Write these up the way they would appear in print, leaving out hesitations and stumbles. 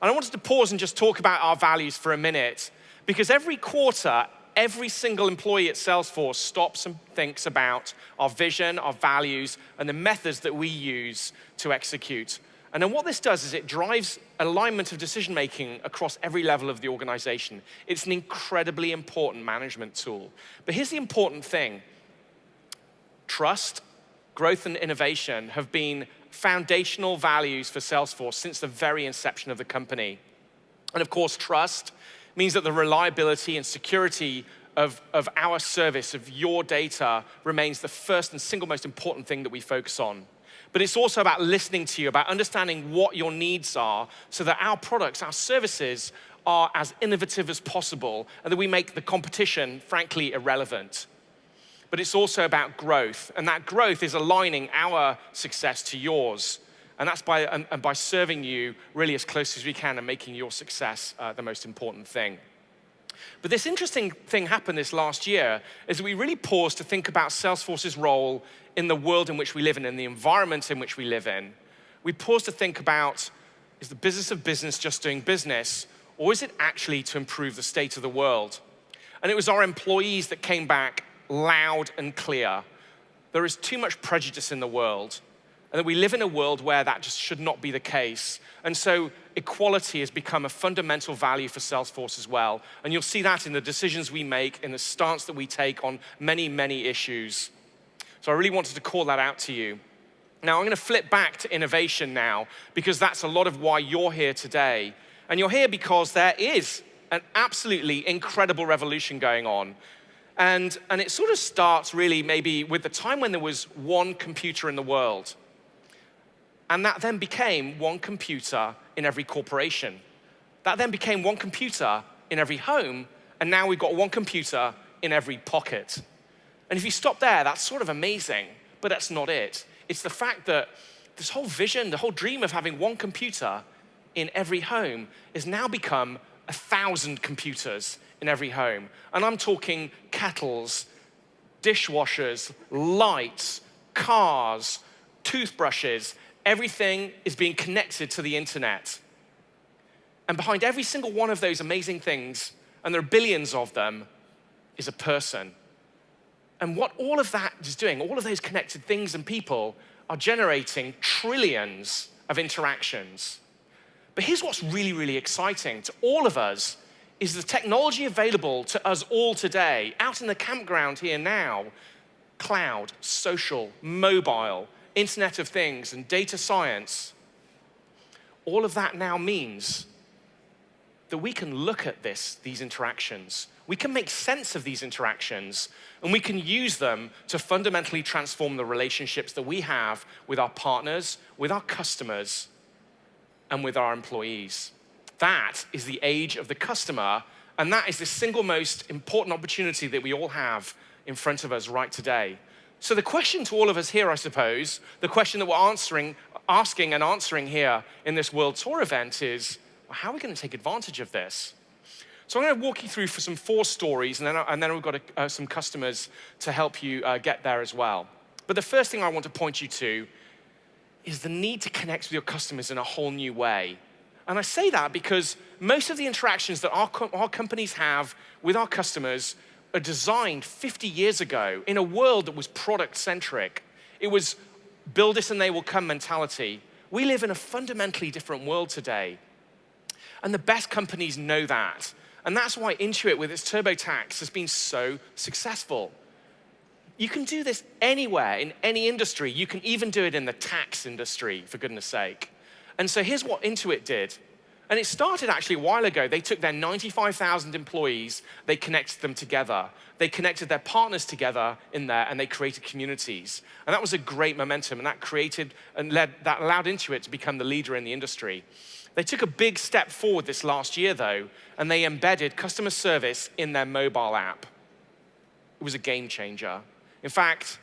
And I wanted to pause and just talk about our values for a minute, because every quarter, every single employee at Salesforce stops and thinks about our vision, our values, and the methods that we use to execute. And then what this does is it drives alignment of decision-making across every level of the organization. It's an incredibly important management tool. But here's the important thing. Trust, growth, and innovation have been foundational values for Salesforce since the very inception of the company. And of course, trust means that the reliability and security of our service, of your data, remains the first and single most important thing that we focus on. But it's also about listening to you, about understanding what your needs are so that our products, our services are as innovative as possible and that we make the competition, frankly, irrelevant. But it's also about growth, and that growth is aligning our success to yours. And that's by serving you really as close as we can and making your success the most important thing. But this interesting thing happened this last year is we really paused to think about Salesforce's role in the world in which we live in the environment in which we live in. We paused to think about, is the business of business just doing business, or is it actually to improve the state of the world? And it was our employees that came back loud and clear. There is too much prejudice in the world, and that we live in a world where that just should not be the case. And so equality has become a fundamental value for Salesforce as well. And you'll see that in the decisions we make, in the stance that we take on many, many issues. So I really wanted to call that out to you. Now, I'm going to flip back to innovation now, because that's a lot of why you're here today. And you're here because there is an absolutely incredible revolution going on. And it sort of starts really maybe with the time when there was one computer in the world. And that then became one computer in every corporation. That then became one computer in every home, and now we've got one computer in every pocket. And if you stop there, that's sort of amazing, but that's not it. It's the fact that this whole vision, the whole dream of having one computer in every home has now become 1,000 computers in every home. And I'm talking kettles, dishwashers, lights, cars, toothbrushes. Everything is being connected to the internet. And behind every single one of those amazing things, and there are billions of them, is a person. And what all of that is doing, all of those connected things and people are generating trillions of interactions. But here's what's really, really exciting to all of us is the technology available to us all today, out in the campground here now, cloud, social, mobile, Internet of Things, and data science. All of that now means that we can look at these interactions. We can make sense of these interactions, and we can use them to fundamentally transform the relationships that we have with our partners, with our customers, and with our employees. That is the age of the customer, and that is the single most important opportunity that we all have in front of us right today. So the question to all of us here, I suppose, the question that we're asking and answering here in this World Tour event is, well, how are we going to take advantage of this? So I'm going to walk you through for 4 stories, and then we've got some customers to help you get there as well. But the first thing I want to point you to is the need to connect with your customers in a whole new way. And I say that because most of the interactions that our companies have with our customers are designed 50 years ago in a world that was product-centric. It was build it and they will come mentality. We live in a fundamentally different world today. And the best companies know that. And that's why Intuit with its TurboTax has been so successful. You can do this anywhere, in any industry. You can even do it in the tax industry, for goodness sake. And so here's what Intuit did. And it started actually a while ago. They took their 95,000 employees, they connected them together. They connected their partners together in there, and they created communities. And that was a great momentum, and that allowed Intuit to become the leader in the industry. They took a big step forward this last year, though, and they embedded customer service in their mobile app. It was a game changer. In fact,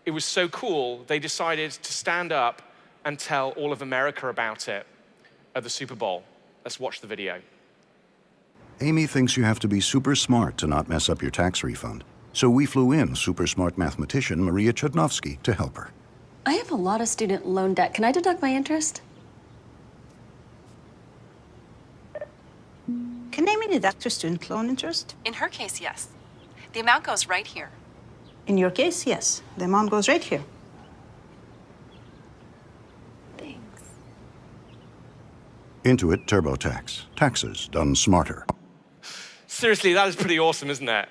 it was so cool, they decided to stand up and tell all of America about it at the Super Bowl. Let's watch the video. Amy thinks you have to be super smart to not mess up your tax refund. So we flew in super smart mathematician Maria Chudnovsky to help her. I have a lot of student loan debt. Can I deduct my interest? Can Amy deduct her student loan interest? In her case, yes. The amount goes right here. In your case, yes. The amount goes right here. Thanks. Intuit TurboTax. Taxes done smarter. Seriously, that is pretty awesome, isn't it?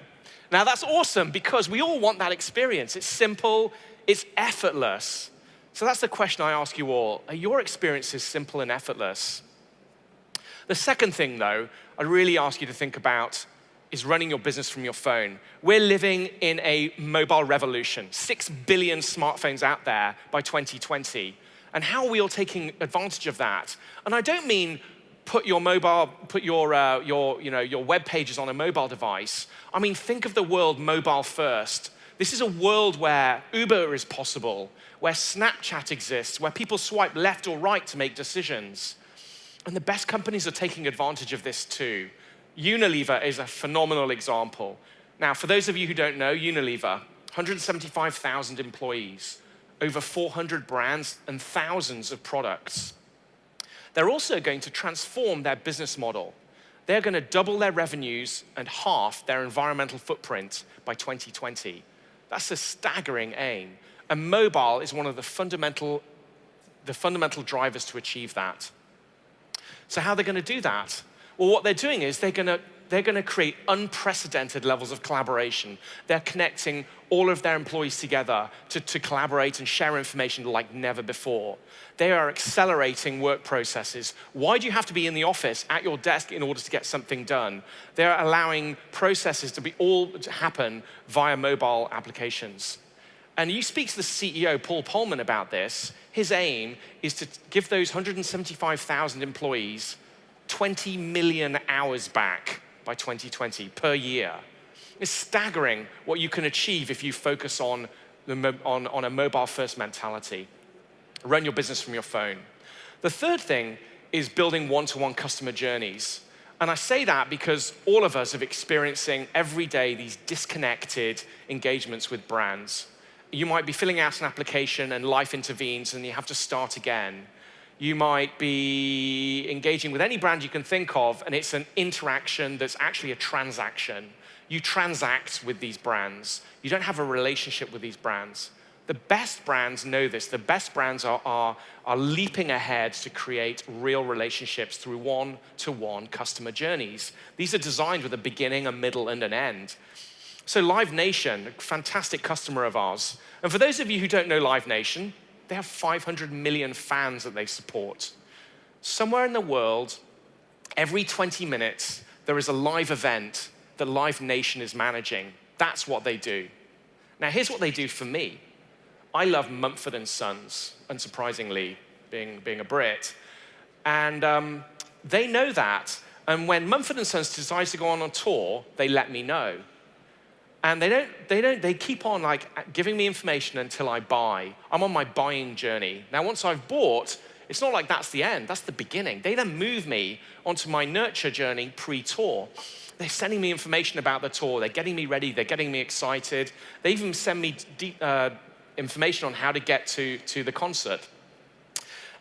Now, that's awesome because we all want that experience. It's simple, it's effortless. So that's the question I ask you all. Are your experiences simple and effortless? The second thing, though, I really ask you to think about is running your business from your phone. We're living in a mobile revolution. 6 billion smartphones out there by 2020. And how are we all taking advantage of that? And I don't mean put your web pages on a mobile device. I mean, think of the world mobile first. This is a world where Uber is possible, where Snapchat exists, where people swipe left or right to make decisions. And the best companies are taking advantage of this too. Unilever is a phenomenal example. Now, for those of you who don't know, Unilever, 175,000 employees, over 400 brands and thousands of products. They're also going to transform their business model. They're going to double their revenues and half their environmental footprint by 2020. That's a staggering aim. And mobile is one of the fundamental drivers to achieve that. So how are they going to do that? Well, what they're doing is they're going to create unprecedented levels of collaboration. They're connecting all of their employees together to collaborate and share information like never before. They are accelerating work processes. Why do you have to be in the office at your desk in order to get something done? They're allowing processes to happen via mobile applications. And you speak to the CEO, Paul Polman, about this. His aim is to give those 175,000 employees 20 million hours back by 2020 per year. It's staggering what you can achieve if you focus on a mobile-first mentality. Run your business from your phone. The third thing is building one-to-one customer journeys. And I say that because all of us are experiencing every day these disconnected engagements with brands. You might be filling out an application and life intervenes and you have to start again. You might be engaging with any brand you can think of, and it's an interaction that's actually a transaction. You transact with these brands. You don't have a relationship with these brands. The best brands know this. The best brands are leaping ahead to create real relationships through one-to-one customer journeys. These are designed with a beginning, a middle, and an end. So Live Nation, a fantastic customer of ours. And for those of you who don't know Live Nation, they have 500 million fans that they support. Somewhere in the world, every 20 minutes, there is a live event that Live Nation is managing. That's what they do. Now, here's what they do for me. I love Mumford & Sons, unsurprisingly, being a Brit. And they know that. And when Mumford & Sons decides to go on a tour, they let me know. And they keep on giving me information until I buy. I'm on my buying journey. Now, once I've bought, it's not like that's the end, that's the beginning. They then move me onto my nurture journey pre-tour. They're sending me information about the tour. They're getting me ready. They're getting me excited. They even send me information on how to get to the concert.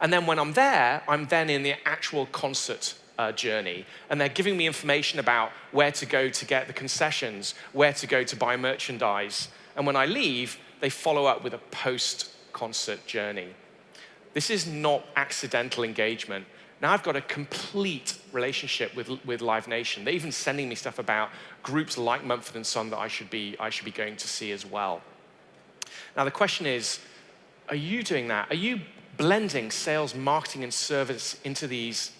And then when I'm there, I'm then in the actual concert journey. And they're giving me information about where to go to get the concessions, where to go to buy merchandise. And when I leave, they follow up with a post-concert journey. This is not accidental engagement. Now I've got a complete relationship with Live Nation. They're even sending me stuff about groups like Mumford & Son that I should be going to see as well. Now the question is, are you doing that? Are you blending sales, marketing, and service into these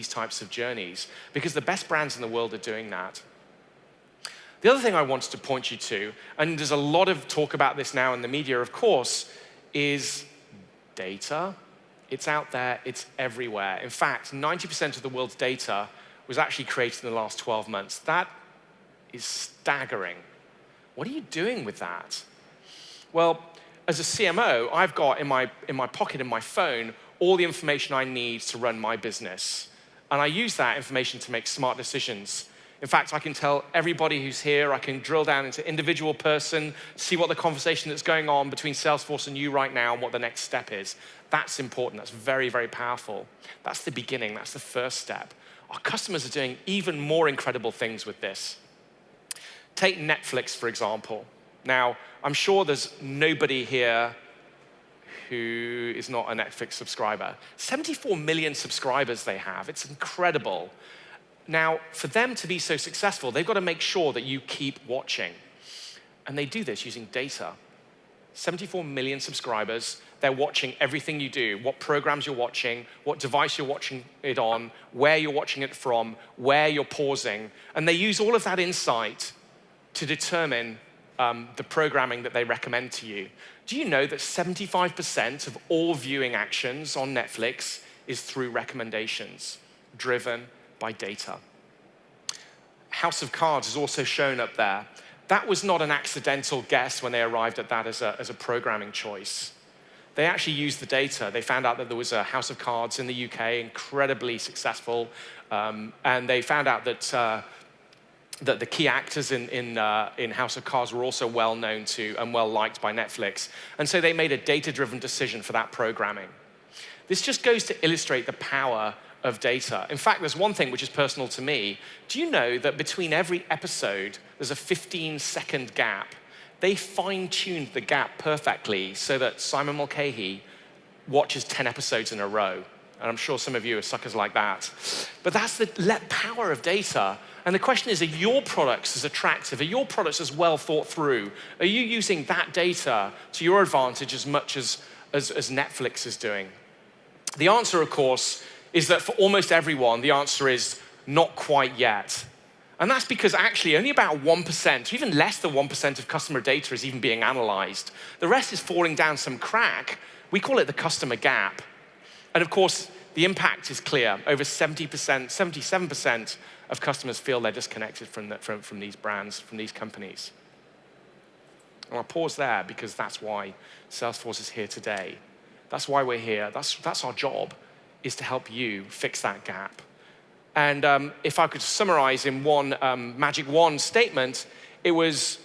types of journeys? Because the best brands in the world are doing that. The other thing I wanted to point you to, and there's a lot of talk about this now in the media, of course, is data. It's out there, it's everywhere. In fact, 90% of the world's data was actually created in the last 12 months. That is staggering. What are you doing with that? Well, as a CMO, I've got in my pocket, in my phone, all the information I need to run my business. And I use that information to make smart decisions. In fact, I can tell everybody who's here, I can drill down into individual person, see what the conversation that's going on between Salesforce and you right now and what the next step is. That's important, that's very, very powerful. That's the beginning, that's the first step. Our customers are doing even more incredible things with this. Take Netflix, for example. Now, I'm sure there's nobody here who is not a Netflix subscriber. 74 million subscribers they have. It's incredible. Now, for them to be so successful, they've got to make sure that you keep watching. And they do this using data. 74 million subscribers, they're watching everything you do, what programs you're watching, what device you're watching it on, where you're watching it from, where you're pausing. And they use all of that insight to determine the programming that they recommend to you. Do you know that 75% of all viewing actions on Netflix is through recommendations driven by data? House of Cards is also shown up there. That was not an accidental guess when they arrived at that as a programming choice. They actually used the data. They found out that there was a House of Cards in the UK, incredibly successful, and they found out that that the key actors in House of Cards were also well known to and well liked by Netflix. And so they made a data-driven decision for that programming. This just goes to illustrate the power of data. In fact, there's one thing which is personal to me. Do you know that between every episode, there's a 15-second gap? They fine-tuned the gap perfectly so that Simon Mulcahy watches 10 episodes in a row. And I'm sure some of you are suckers like that. But that's the power of data. And the question is, are your products as attractive? Are your products as well thought through? Are you using that data to your advantage as much as Netflix is doing? The answer, of course, is that for almost everyone, the answer is not quite yet. And that's because actually only about 1%, or even less than 1% of customer data is even being analyzed. The rest is falling down some crack. We call it the customer gap. And of course, the impact is clear. Over 70%, 77% of customers feel they're disconnected from these brands, from these companies. And I'll pause there because that's why Salesforce is here today. That's why we're here. That's our job, is to help you fix that gap. And if I could summarize in one magic wand statement, it was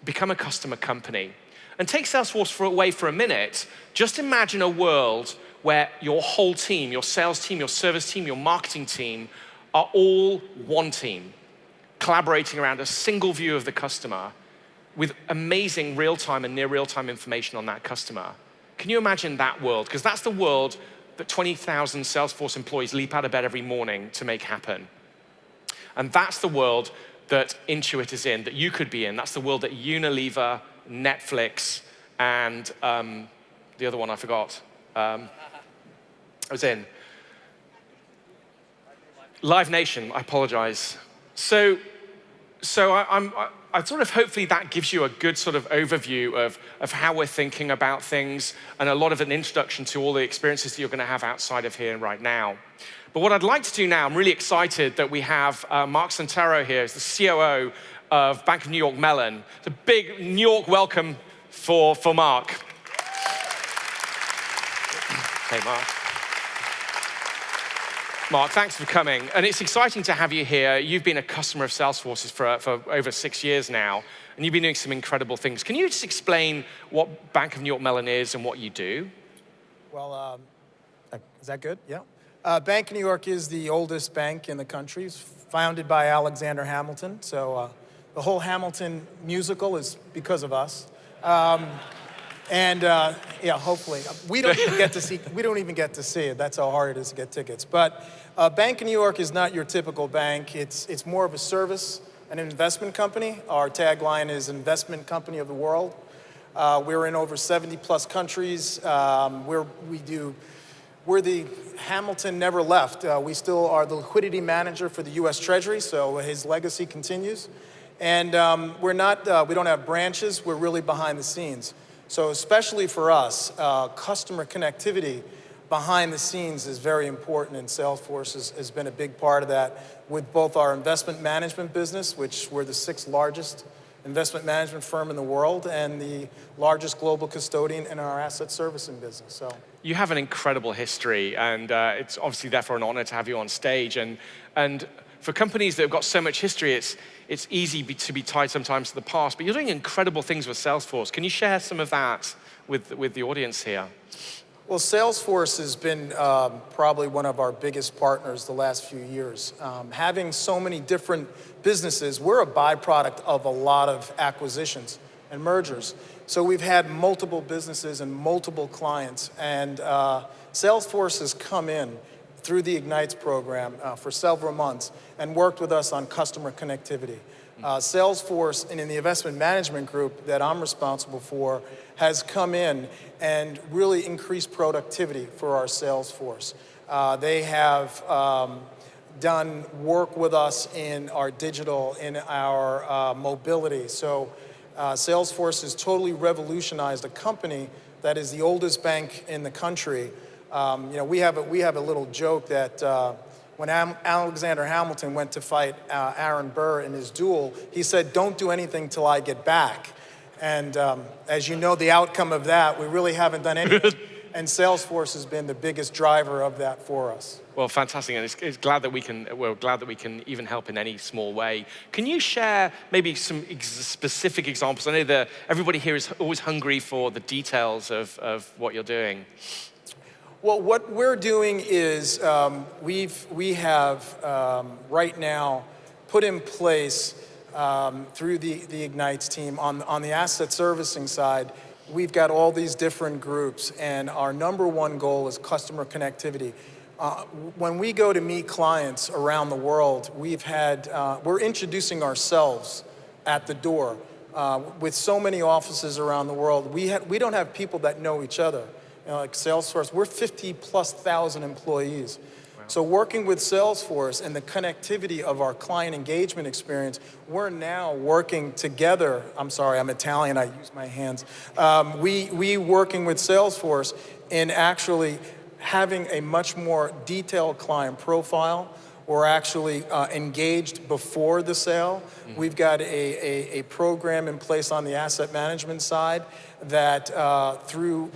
become a customer company. And take Salesforce away for a minute. Just imagine a world where your whole team, your sales team, your service team, your marketing team, are all one team, collaborating around a single view of the customer with amazing real-time and near real-time information on that customer. Can you imagine that world? Because that's the world that 20,000 Salesforce employees leap out of bed every morning to make happen. And that's the world that Intuit is in, that you could be in. That's the world that Unilever, Netflix, and the other one I forgot. I was in. Live Nation, I apologize. So I sort of hopefully that gives you a good sort of overview of how we're thinking about things and a lot of an introduction to all the experiences that you're going to have outside of here right now. But what I'd like to do now, I'm really excited that we have Mark Santero here, as the COO of Bank of New York Mellon. It's a big New York welcome for Mark. Hey, Mark. Mark, thanks for coming. And it's exciting to have you here. You've been a customer of Salesforce's for over 6 years now, and you've been doing some incredible things. Can you just explain what Bank of New York Mellon is and what you do? Well, is that good? Yeah. Bank of New York is the oldest bank in the country. It's founded by Alexander Hamilton. So the whole Hamilton musical is because of us. Yeah, hopefully. We don't even get to see it. That's how hard it is to get tickets. But Bank of New York is not your typical bank. It's more of a service, an investment company. Our tagline is investment company of the world. We're in over 70 plus countries. We're the Hamilton never left. We still are the liquidity manager for the US Treasury, so his legacy continues. And we don't have branches. We're really behind the scenes. So especially for us, customer connectivity behind the scenes is very important, and Salesforce has been a big part of that with both our investment management business, which we're the 6th largest investment management firm in the world, and the largest global custodian in our asset servicing business. So you have an incredible history, and it's obviously therefore an honor to have you on stage. And for companies that have got so much history, it's easy to be tied sometimes to the past, but you're doing incredible things with Salesforce. Can you share some of that with the audience here? Well, Salesforce has been probably one of our biggest partners the last few years. Having so many different businesses, we're a byproduct of a lot of acquisitions and mergers. So we've had multiple businesses and multiple clients, and Salesforce has come in through the Ignites program for several months and worked with us on customer connectivity. Salesforce, and in the investment management group that I'm responsible for, has come in and really increased productivity for our sales force. They have done work with us in our digital, in our mobility. So Salesforce has totally revolutionized a company that is the oldest bank in the country. We have a little joke that when Alexander Hamilton went to fight Aaron Burr in his duel, he said, "Don't do anything till I get back." And as you know, the outcome of that, we really haven't done anything. And Salesforce has been the biggest driver of that for us. Well, fantastic, and we're glad that we can even help in any small way. Can you share maybe some specific examples? I know that everybody here is always hungry for the details of what you're doing. Well, what we're doing is we have right now put in place through the Ignites team on the asset servicing side. We've got all these different groups, and our number one goal is customer connectivity. When we go to meet clients around the world, we're introducing ourselves at the door. With so many offices around the world, we don't have people that know each other. Like Salesforce, we're 50,000+ employees. Wow. So working with Salesforce and the connectivity of our client engagement experience, we're now working together. I'm sorry, I'm Italian, I use my hands. We working with Salesforce in actually having a much more detailed client profile. We're actually engaged before the sale. Mm-hmm. We've got a program in place on the asset management side that through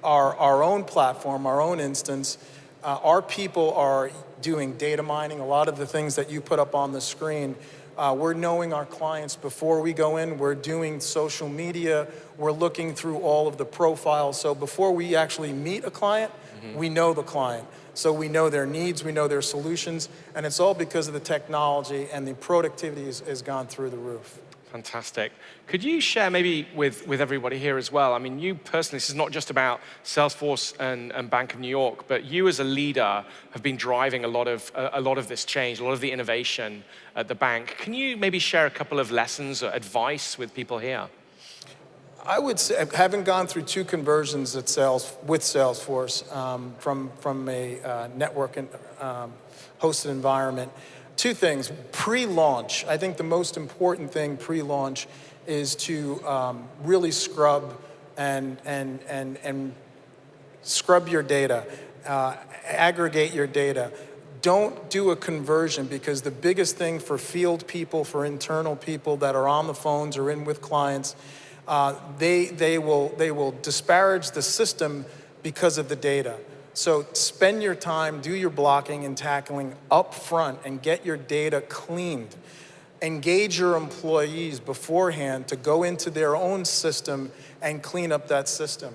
our own platform, our own instance, our people are doing data mining, a lot of the things that you put up on the screen. We're knowing our clients before we go in. We're doing social media. We're looking through all of the profiles. So before we actually meet a client, mm-hmm. we know the client. So we know their needs, we know their solutions, and it's all because of the technology, and the productivity has gone through the roof. Fantastic. Could you share maybe with everybody here as well? I mean, you personally, this is not just about Salesforce and Bank of New York, but you as a leader have been driving a lot of this change, a lot of the innovation at the bank. Can you maybe share a couple of lessons or advice with people here? I would say, having gone through 2 conversions with Salesforce from a network and hosted environment, 2 things. Pre-launch, I think the most important thing pre-launch is to really scrub and scrub your data, aggregate your data. Don't do a conversion, because the biggest thing for field people, for internal people that are on the phones or in with clients, they will disparage the system because of the data. So spend your time, do your blocking and tackling up front, and get your data cleaned. Engage your employees beforehand to go into their own system and clean up that system.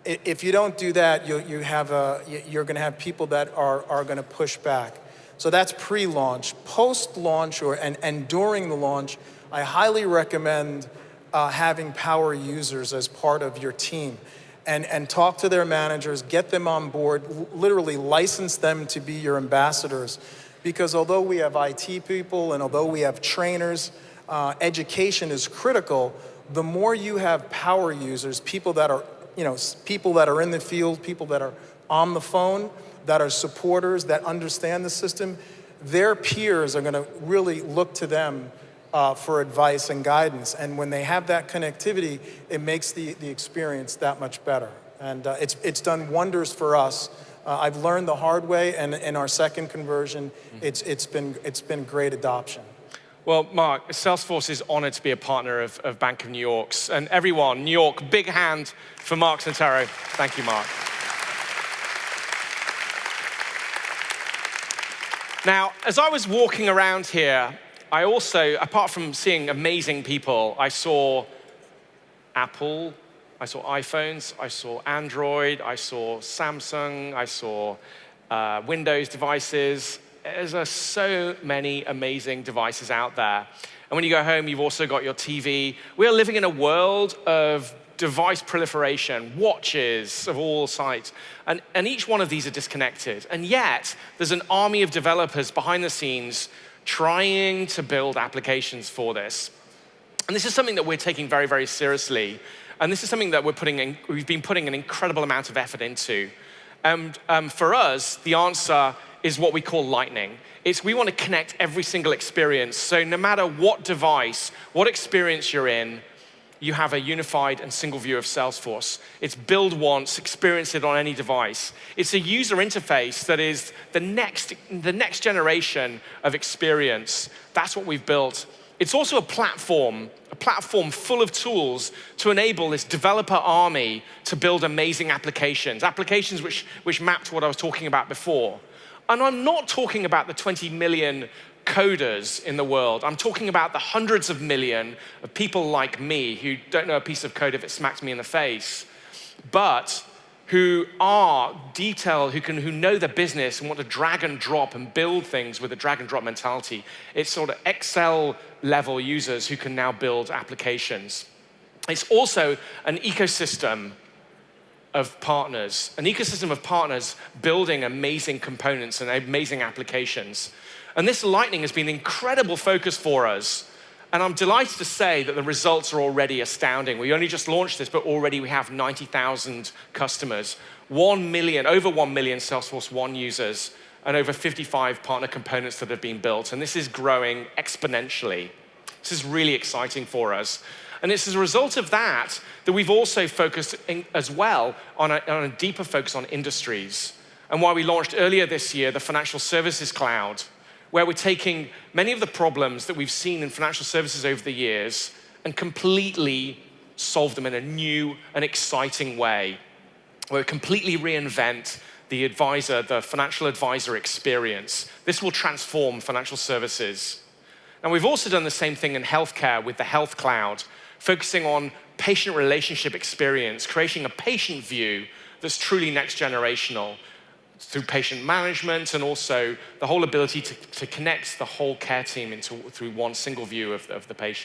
If you don't do that, you're going to have people that are going to push back. So that's pre-launch. Post-launch and during the launch, I highly recommend having power users as part of your team. And talk to their managers, get them on board, literally license them to be your ambassadors. Because although we have IT people and although we have trainers, education is critical. The more you have power users, people that are in the field, people that are on the phone, that are supporters, that understand the system, their peers are gonna really look to them for advice and guidance. And when they have that connectivity, it makes the experience that much better. And it's done wonders for us. I've learned the hard way, and in our second conversion, it's been great adoption. Well, Mark, Salesforce is honored to be a partner of Bank of New York's. And everyone, New York, big hand for Mark Santero. Thank you, Mark. Now, as I was walking around here, I also, apart from seeing amazing people, I saw Apple, I saw iPhones, I saw Android, I saw Samsung, I saw Windows devices. There's so many amazing devices out there. And when you go home, you've also got your TV. We are living in a world of device proliferation, watches of all sides. And each one of these are disconnected. And yet, there's an army of developers behind the scenes trying to build applications for this. And this is something that we're taking very, very seriously. And this is something that we've been putting an incredible amount of effort into. And for us, the answer is what we call Lightning. We want to connect every single experience. So no matter what device, what experience you're in, you have a unified and single view of Salesforce. It's build once, experience it on any device. It's a user interface that is the next generation of experience. That's what we've built. It's also a platform full of tools to enable this developer army to build amazing applications which map to what I was talking about before. And I'm not talking about the 20 million coders in the world. I'm talking about the hundreds of million of people like me who don't know a piece of code if it smacks me in the face, but who are detailed, who know the business and want to drag and drop and build things with a drag and drop mentality. It's sort of Excel level users who can now build applications. It's also an ecosystem of partners building amazing components and amazing applications. And this Lightning has been an incredible focus for us. And I'm delighted to say that the results are already astounding. We only just launched this, but already we have 90,000 customers, over 1 million Salesforce One users, and over 55 partner components that have been built. And this is growing exponentially. This is really exciting for us. And it's as a result of that we've also focused as well on a deeper focus on industries. And why we launched earlier this year the Financial Services Cloud, where we're taking many of the problems that we've seen in financial services over the years and completely solve them in a new and exciting way, where we completely reinvent the financial advisor experience. This will transform financial services. And we've also done the same thing in healthcare with the Health Cloud, focusing on patient relationship experience, creating a patient view that's truly next generational, through patient management and also the whole ability to connect the whole care team through one single view of the patient.